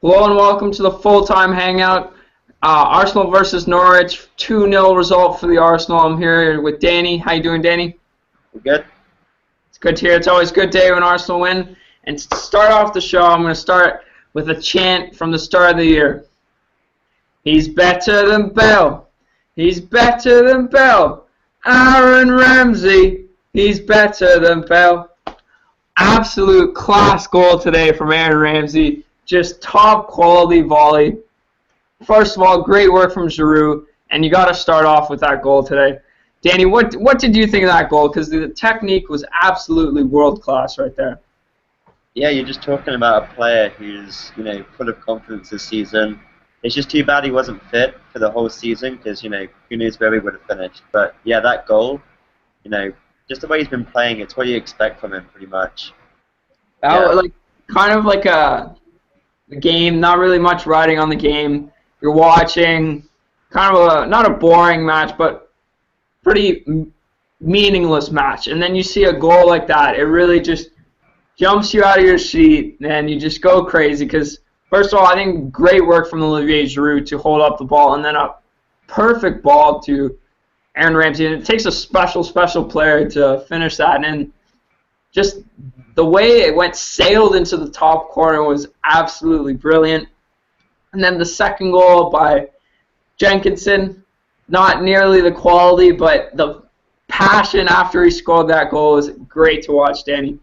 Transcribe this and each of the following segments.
Hello and welcome to the full-time hangout. Arsenal versus Norwich, 2-0 result for the Arsenal. I'm here with Danny. How you doing, Danny? We're good. It's good to hear. It's always a good day when Arsenal win. And to start off the show, I'm going to start with a chant from the start of the year. He's better than Bell. He's better than Bell. Aaron Ramsey. He's better than Bell. Absolute class goal today from Aaron Ramsey. Just top quality volley. First of all, great work from Giroud, and you got to start off with that goal today. Danny, what did you think of that goal? Because the technique was absolutely world class right there. Yeah, you're just talking about a player who's full of confidence this season. It's just too bad he wasn't fit for the whole season because who knows where he would have finished. But yeah, that goal, just the way he's been playing, it's what you expect from him pretty much. Kind of like a game, not really much riding on the game. You're watching kind of not a boring match, but pretty meaningless match. And then you see a goal like that. It really just jumps you out of your seat, and you just go crazy because, first of all, I think great work from Olivier Giroud to hold up the ball, and then a perfect ball to Aaron Ramsey. And it takes a special player to finish that. And just the way it sailed into the top corner was absolutely brilliant. And then the second goal by Jenkinson, not nearly the quality, but the passion after he scored that goal was great to watch, Danny.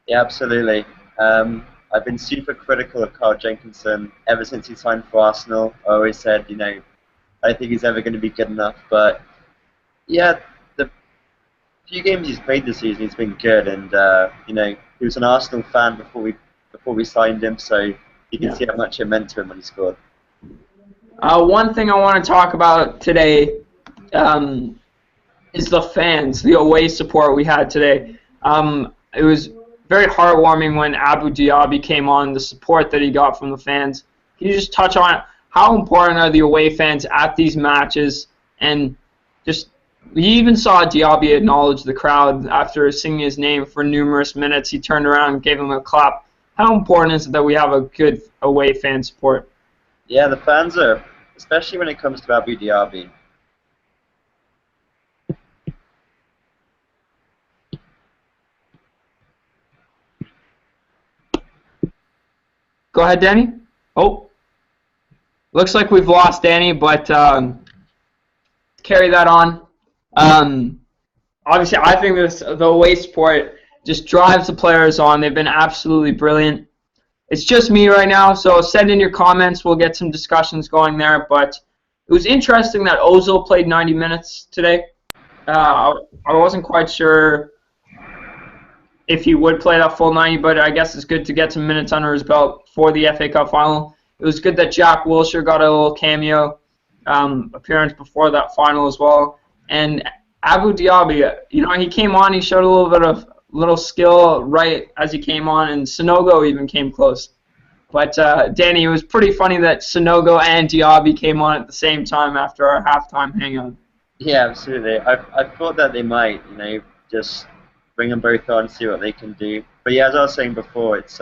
Yeah, absolutely. I've been super critical of Carl Jenkinson ever since he signed for Arsenal. I always said, I don't think he's ever going to be good enough. But yeah, the few games he's played this season, he's been good. And he was an Arsenal fan before we signed him, so you can see how much it meant to him when he scored. One thing I want to talk about today is the fans, the away support we had today. It was very heartwarming when Abu Diaby came on, the support that he got from the fans. Can you just touch on how important are the away fans at these matches? And just, we even saw Diaby acknowledge the crowd after singing his name for numerous minutes. He turned around and gave him a clap. How important is it that we have a good away fan support? Yeah, the fans are, especially when it comes to Abu Diaby. Go ahead, Danny. Oh, looks like we've lost Danny, but carry that on. Obviously, I think the away support just drives the players on. They've been absolutely brilliant. It's just me right now, so send in your comments. We'll get some discussions going there. But it was interesting that Ozil played 90 minutes today. I wasn't quite sure if he would play that full 90, but I guess it's good to get some minutes under his belt for the FA Cup final. It was good that Jack Wilshere got a little cameo appearance before that final as well. And Abu Diaby, he came on, he showed a little bit of skill right as he came on, and Sanogo even came close. But Danny, it was pretty funny that Sanogo and Diaby came on at the same time after our halftime hangout. Yeah, absolutely. I thought that they might, just bring them both on, see what they can do. But yeah, as I was saying before, it's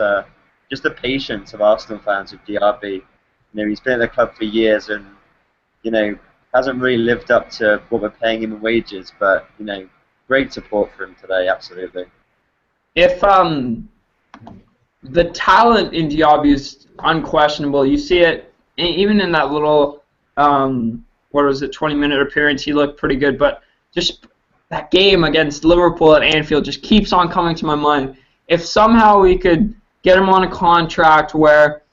just the patience of Arsenal fans with Diaby. He's been at the club for years and, hasn't really lived up to what we're paying him in wages. But, great support for him today, absolutely. If the talent in Diaby is unquestionable, you see it even in that little 20-minute appearance. He looked pretty good, but just that game against Liverpool at Anfield just keeps on coming to my mind. If somehow we could get him on a contract where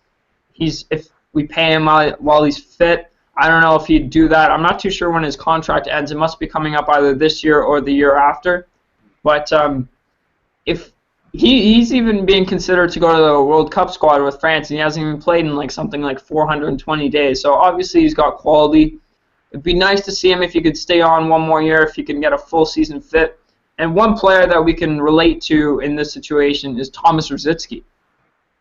if we pay him while he's fit, I don't know if he'd do that. I'm not too sure when his contract ends. It must be coming up either this year or the year after. But if he's even being considered to go to the World Cup squad with France, and he hasn't even played in something like 420 days. So obviously he's got quality. It'd be nice to see him if he could stay on one more year, if he can get a full season fit. And one player that we can relate to in this situation is Thomas Rosicky.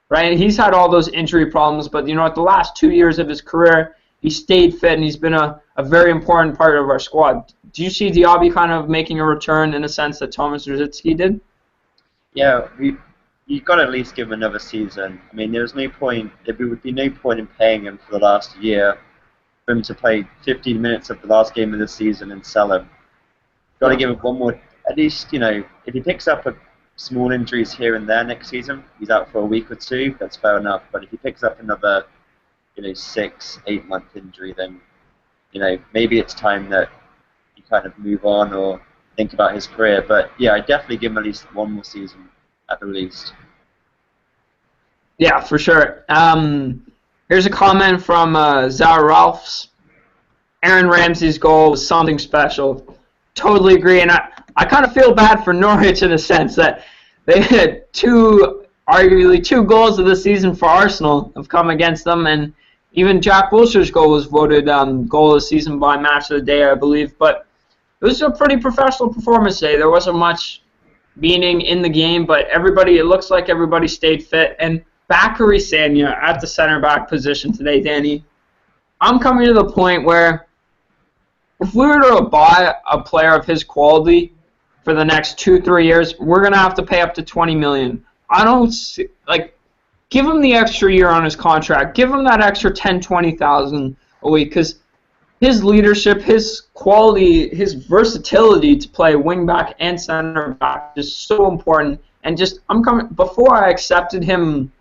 Right? He's had all those injury problems, but at the last 2 years of his career, he stayed fit, and he's been a very important part of our squad. Do you see Diaby kind of making a return in a sense that Thomas Rosicky did? Yeah, you've got to at least give him another season. I mean, there would be no point in paying him for the last year for him to play 15 minutes of the last game of the season and sell him. Got to give him one more, at least, if he picks up a small injuries here and there next season, he's out for a week or two, that's fair enough. But if he picks up another, 6-8 month injury, then, maybe it's time that you kind of move on or think about his career. But yeah, I definitely give him at least one more season at the least. Yeah, for sure. Here's a comment from Zara Ralphs. Aaron Ramsey's goal was something special. Totally agree, and I kind of feel bad for Norwich in a sense that they had arguably two goals of the season for Arsenal have come against them, and even Jack Wilshere's goal was voted goal of the season by Match of the Day, I believe. But it was a pretty professional performance today. There wasn't much meaning in the game, but it looks like everybody stayed fit. And Bakary Sagna at the center back position today, Danny, I'm coming to the point where if we were to buy a player of his quality for the next 2-3 years, we're going to have to pay up to $20 million. I don't see, give him the extra year on his contract. Give him that extra $10,000-$20,000 a week, because his leadership, his quality, his versatility to play wingback and center back is so important. And before I accepted him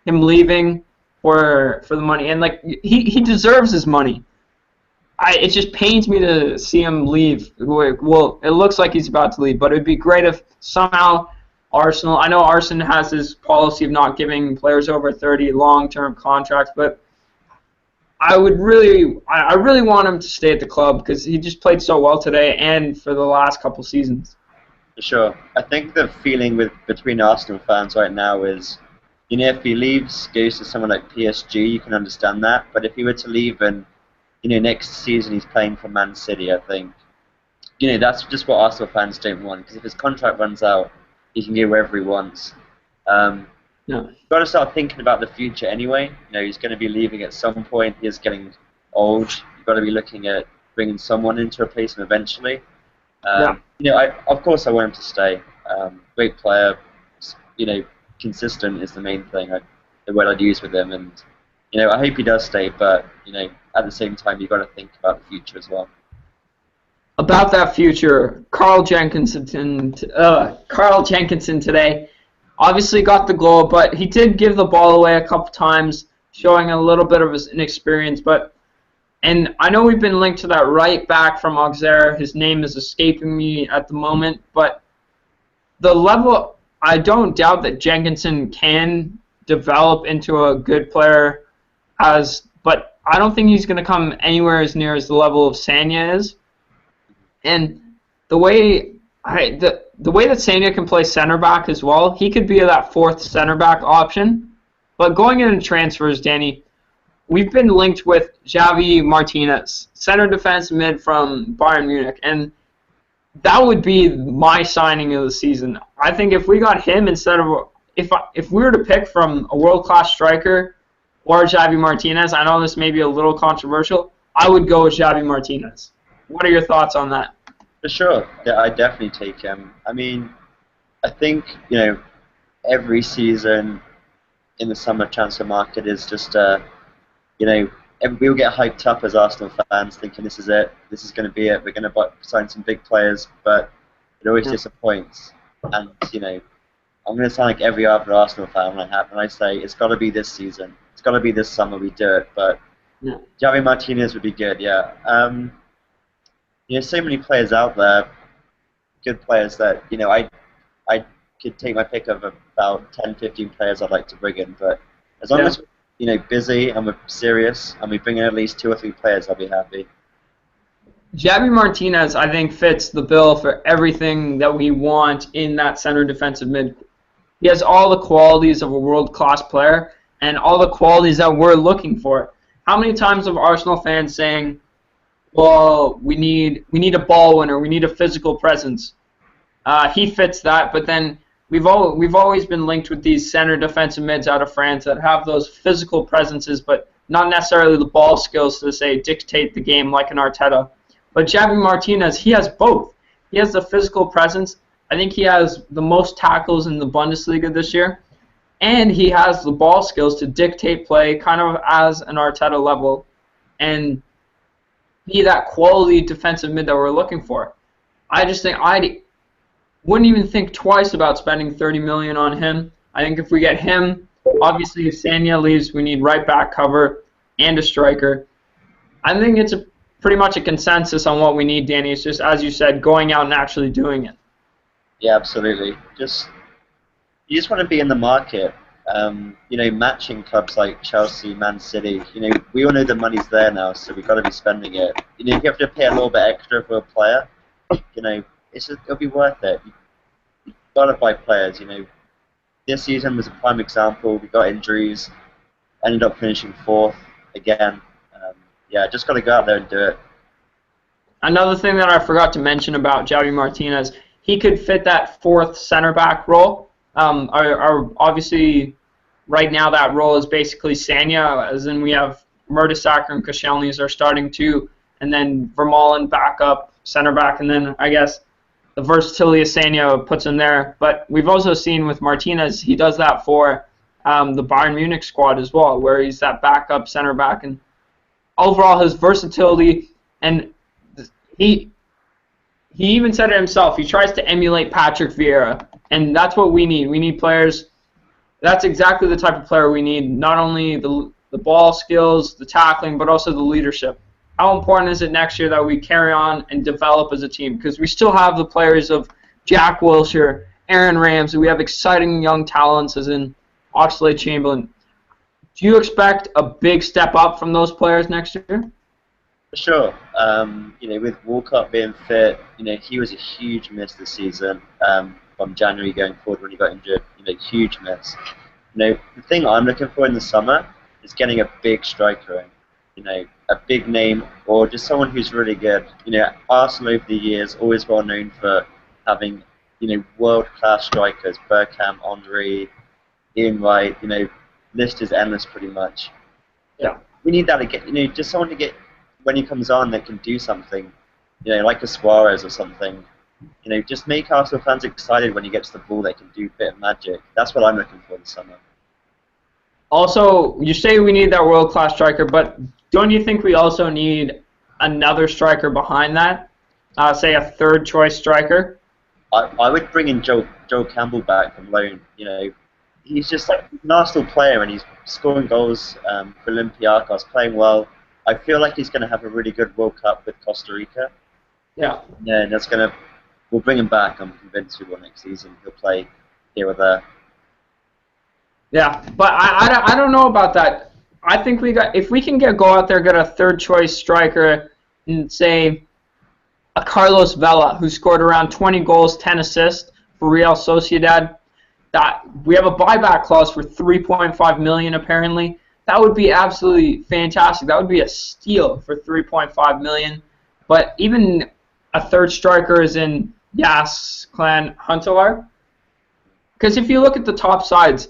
leaving for the money, and he deserves his money. It just pains me to see him leave. Well, it looks like he's about to leave, but it'd be great if somehow Arsenal. I know Arsenal has his policy of not giving players over 30 long-term contracts, but I really want him to stay at the club because he just played so well today and for the last couple seasons. For sure. I think the feeling between Arsenal fans right now is, if he goes to someone like PSG, you can understand that. But if he were to leave and, next season he's playing for Man City, I think, that's just what Arsenal fans don't want. Because if his contract runs out, he can go wherever he wants. You've got to start thinking about the future anyway. He's going to be leaving at some point. He is getting old. You've got to be looking at bringing someone in to replace him eventually. Of course I want him to stay. Great player. Consistent is the main thing. The word I'd use with him. And, I hope he does stay. But, at the same time, you've got to think about the future as well. About that future, Carl Jenkinson today obviously got the goal, but he did give the ball away a couple times, showing a little bit of his inexperience. And I know we've been linked to that right back from Auxerre. His name is escaping me at the moment, but the level, I don't doubt that Jenkinson can develop into a good player, but I don't think he's going to come anywhere as near as the level of Sagna is. And the way that Sagna can play center back as well, he could be that fourth center back option. But going into transfers, Danny, we've been linked with Diaby Martinez, center defense mid from Bayern Munich, and that would be my signing of the season. I think if we got him instead of if we were to pick from a world-class striker or Diaby Martinez, I know this may be a little controversial, I would go with Diaby Martinez. What are your thoughts on that? For sure. Yeah, I definitely take him. I mean, I think, every season in the summer transfer market is just, we'll get hyped up as Arsenal fans thinking this is it, this is going to be it, we're going to sign some big players, but it always disappoints. And, I'm going to sound like every other Arsenal fan when I say it's got to be this season. It's got to be this summer we do it, but Diaby Martinez would be good, yeah. So many players out there, good players that, I could take my pick of about 10, 15 players I'd like to bring in, but as long as we're, busy and we're serious and we bring in at least 2 or 3 players, I'll be happy. Diaby Martinez, I think, fits the bill for everything that we want in that center defensive mid. He has all the qualities of a world-class player and all the qualities that we're looking for. How many times have Arsenal fans saying, well, we need a ball winner, we need a physical presence? He fits that, but then we've always been linked with these center defensive mids out of France that have those physical presences, but not necessarily the ball skills to say dictate the game like an Arteta. But Diaby Martinez, he has both. He has the physical presence. I think he has the most tackles in the Bundesliga this year. and he has the ball skills to dictate play kind of as an Arteta level and be that quality defensive mid that we're looking for. I just think I wouldn't even think twice about spending 30 million on him. I think if we get him, obviously if Sanya leaves, we need right back cover and a striker. I think it's pretty much a consensus on what we need, Danny. It's just, as you said, going out and actually doing it. Yeah, absolutely. You just want to be in the market. Matching clubs like Chelsea, Man City. We all know the money's there now, so we've got to be spending it. If you have to pay a little bit extra for a player, it'll be worth it. You've got to buy players. This season was a prime example. We got injuries, ended up finishing 4th again. Just got to go out there and do it. Another thing that I forgot to mention about Diaby Martinez, he could fit that 4th center back role. Obviously, right now that role is basically Sanya, as in we have Mertesacker and Koscielny are starting to, and then Vermaelen back up center back, and then I guess the versatility of Sanya puts him there. But we've also seen with Martinez, he does that for the Bayern Munich squad as well, where he's that backup center back, and overall his versatility, and he even said it himself, he tries to emulate Patrick Vieira, and that's what we need. We need players. That's exactly the type of player we need, not only the ball skills, the tackling, but also the leadership. How important is it next year that we carry on and develop as a team? Because we still have the players of Jack Wilshere, Aaron Ramsey. We have exciting young talents as in Oxlade-Chamberlain. Do you expect a big step up from those players next year? For sure. With Walcott being fit, he was a huge miss this season. From January going forward when he got injured, huge miss. The thing I'm looking for in the summer is getting a big striker in, a big name or just someone who's really good. Arsenal over the years always well known for having, world-class strikers, Bergkamp, Henry, Ian Wright, list is endless pretty much. Yeah. We need that again, just someone to get when he comes on that can do something, like a Suarez or something. Just make Arsenal fans excited when he gets the ball. They can do a bit of magic. That's what I'm looking for this summer. Also, you say we need that world-class striker, but don't you think we also need another striker behind that? Say a third-choice striker? I would bring in Joe Campbell back from loan. He's just an Arsenal player, and he's scoring goals for Olympiacos, playing well. I feel like he's going to have a really good World Cup with Costa Rica. Yeah. Yeah, and we'll bring him back. I'm convinced we will next season. He'll play here or there. Yeah, but I don't know about that. I think if we can go out there, get a third choice striker, and say a Carlos Vela who scored around 20 goals, 10 assists for Real Sociedad. That we have a buyback clause for 3.5 million apparently. That would be absolutely fantastic. That would be a steal for 3.5 million. But even a third striker is in Clan Huntelaar. Because if you look at the top sides,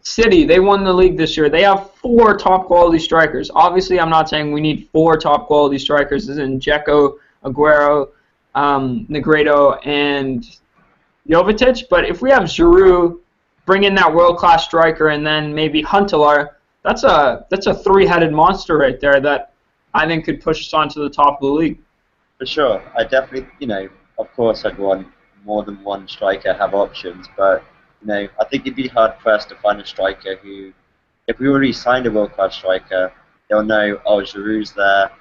City, they won the league this year. They have 4 top-quality strikers. Obviously, I'm not saying we need 4 top-quality strikers, as in Dzeko, Aguero, Negredo, and Jovetic. But if we have Giroud, bring in that world-class striker, and then maybe Huntelaar, that's a three-headed monster right there that I think could push us onto the top of the league. For sure. I definitely, of course I'd want more than one striker, have options, but I think it'd be hard-pressed to find a striker who, if we already signed a world-class striker, they'll know, oh, Giroud's there,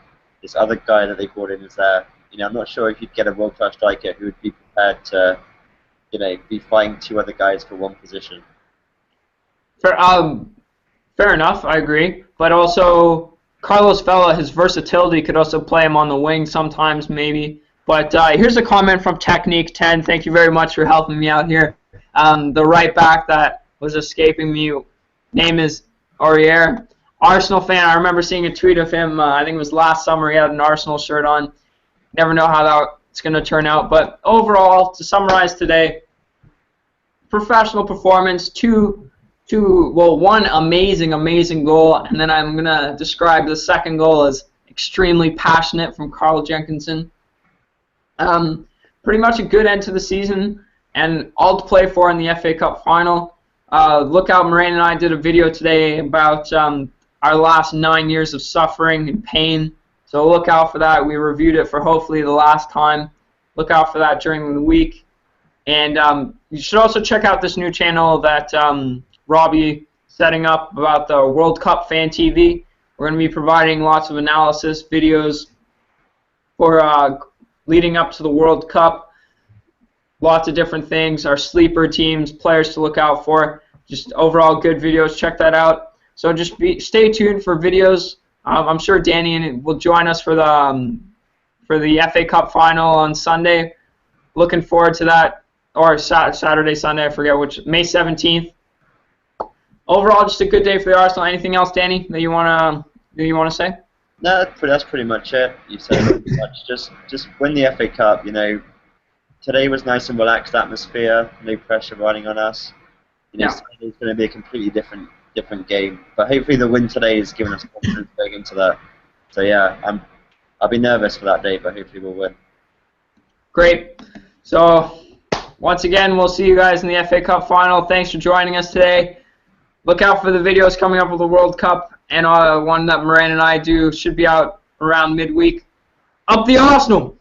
this other guy that they brought in is there. I'm not sure if you'd get a world-class striker who would be prepared to, be fighting 2 other guys for one position. Fair enough, I agree. But also, Carlos Vela, his versatility could also play him on the wing sometimes, maybe. But here's a comment from Technique 10. Thank you very much for helping me out here. The right back that was escaping me, name is Aurier. Arsenal fan, I remember seeing a tweet of him, I think it was last summer, he had an Arsenal shirt on. Never know how that's going to turn out. But overall, to summarize today, professional performance, one amazing goal, and then I'm going to describe the second goal as extremely passionate from Carl Jenkinson. Pretty much a good end to the season, and all to play for in the FA Cup final. Look out, Moraine and I did a video today about our last 9 years of suffering and pain. So look out for that. We reviewed it for hopefully the last time. Look out for that during the week. And you should also check out this new channel that Robbie setting up about the World Cup Fan TV. We're going to be providing lots of analysis videos for leading up to the World Cup. Lots of different things, our sleeper teams, players to look out for. Just overall good videos. Check that out. So just stay tuned for videos. I'm sure Danny will join us for the FA Cup final on Sunday. Looking forward to that. Or Saturday, Sunday, I forget which. May 17th. Overall, just a good day for the Arsenal. Anything else, Danny, that you wanna say? No, that's pretty much it. You said pretty much. Just win the FA Cup. You know, today was nice and relaxed atmosphere. No pressure riding on us. You know, Sunday's going to be a completely different game. But hopefully, the win today is giving us confidence going into that. So yeah, I'll be nervous for that day, but hopefully we'll win. Great. So once again, we'll see you guys in the FA Cup final. Thanks for joining us today. Look out for the videos coming up with the World Cup, and one that Moran and I do should be out around midweek. Up the Arsenal!